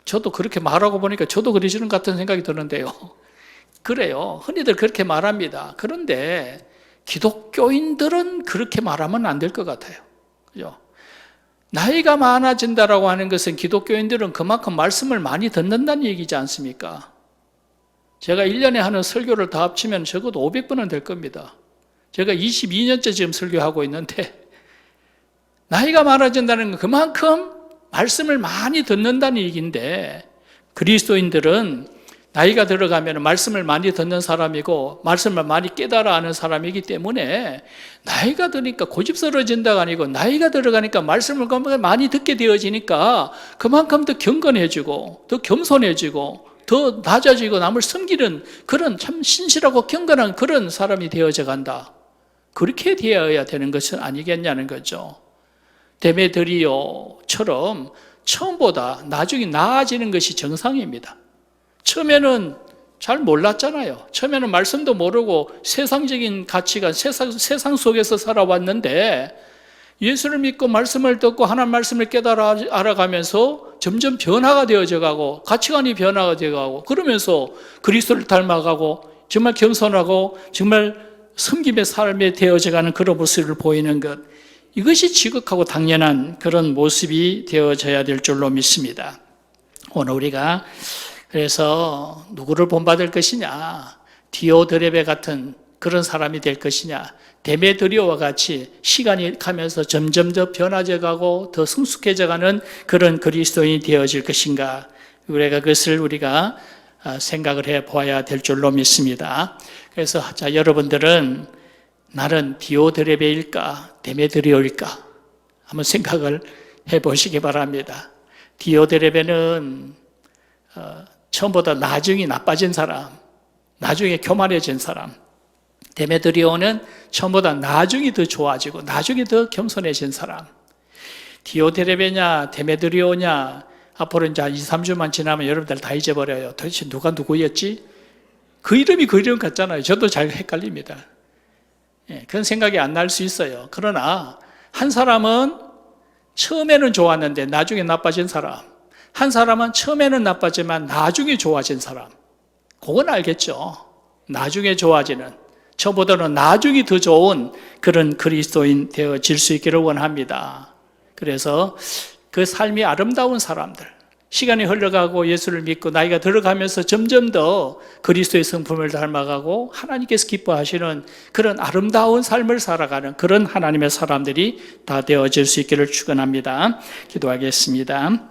저도 그렇게 말하고 보니까 저도 그러시는 것 같은 생각이 드는데요. 그래요. 흔히들 그렇게 말합니다. 그런데 기독교인들은 그렇게 말하면 안 될 것 같아요. 그죠? 나이가 많아진다라고 하는 것은 기독교인들은 그만큼 말씀을 많이 듣는다는 얘기지 않습니까? 제가 1년에 하는 설교를 다 합치면 적어도 500번은 될 겁니다. 제가 22년째 지금 설교하고 있는데 나이가 많아진다는 건 그만큼 말씀을 많이 듣는다는 얘기인데 그리스도인들은 나이가 들어가면 말씀을 많이 듣는 사람이고 말씀을 많이 깨달아 아는 사람이기 때문에 나이가 드니까 고집스러워진다가 아니고 나이가 들어가니까 말씀을 많이 듣게 되어지니까 그만큼 더 경건해지고 더 겸손해지고 더 낮아지고 남을 섬기는 그런 참 신실하고 경건한 그런 사람이 되어져 간다. 그렇게 되어야 되는 것은 아니겠냐는 거죠. 데메드리오처럼 처음보다 나중에 나아지는 것이 정상입니다. 처음에는 잘 몰랐잖아요. 처음에는 말씀도 모르고 세상적인 가치관, 세상 속에서 살아왔는데 예수를 믿고 말씀을 듣고 하나님 말씀을 깨달아 알아가면서 점점 변화가 되어져 가고 가치관이 변화가 되어 가고 그러면서 그리스도를 닮아가고 정말 겸손하고 정말 섬김의 삶에 되어져 가는 그런 모습을 보이는 것, 이것이 지극하고 당연한 그런 모습이 되어져야 될 줄로 믿습니다. 오늘 우리가 그래서 누구를 본받을 것이냐, 디오드레베 같은 그런 사람이 될 것이냐, 데메드리오와 같이 시간이 가면서 점점 더 변화져 가고 더 성숙해져 가는 그런 그리스도인이 되어질 것인가, 우리가 생각을 해 보아야 될 줄로 믿습니다. 그래서 자, 여러분들은 나는 디오드레베일까 데메드리오일까 한번 생각을 해 보시기 바랍니다. 디오드레베는 처음보다 나중에 나빠진 사람, 나중에 교만해진 사람. 데메드리오는 처음보다 나중에 더 좋아지고 나중에 더 겸손해진 사람. 디오드레베냐 데메드리오냐, 앞으로 이제 2, 3주만 지나면 여러분들 다 잊어버려요. 도대체 누가 누구였지? 그 이름이 그 이름 같잖아요. 저도 잘 헷갈립니다. 그런 생각이 안 날 수 있어요. 그러나 한 사람은 처음에는 좋았는데 나중에 나빠진 사람, 한 사람은 처음에는 나빠지만 나중에 좋아진 사람, 그건 알겠죠. 나중에 좋아지는, 저보다는 나중에 더 좋은 그런 그리스도인 되어질 수 있기를 원합니다. 그래서 그 삶이 아름다운 사람들, 시간이 흘러가고 예수를 믿고 나이가 들어가면서 점점 더 그리스도의 성품을 닮아가고 하나님께서 기뻐하시는 그런 아름다운 삶을 살아가는 그런 하나님의 사람들이 다 되어질 수 있기를 축원합니다. 기도하겠습니다.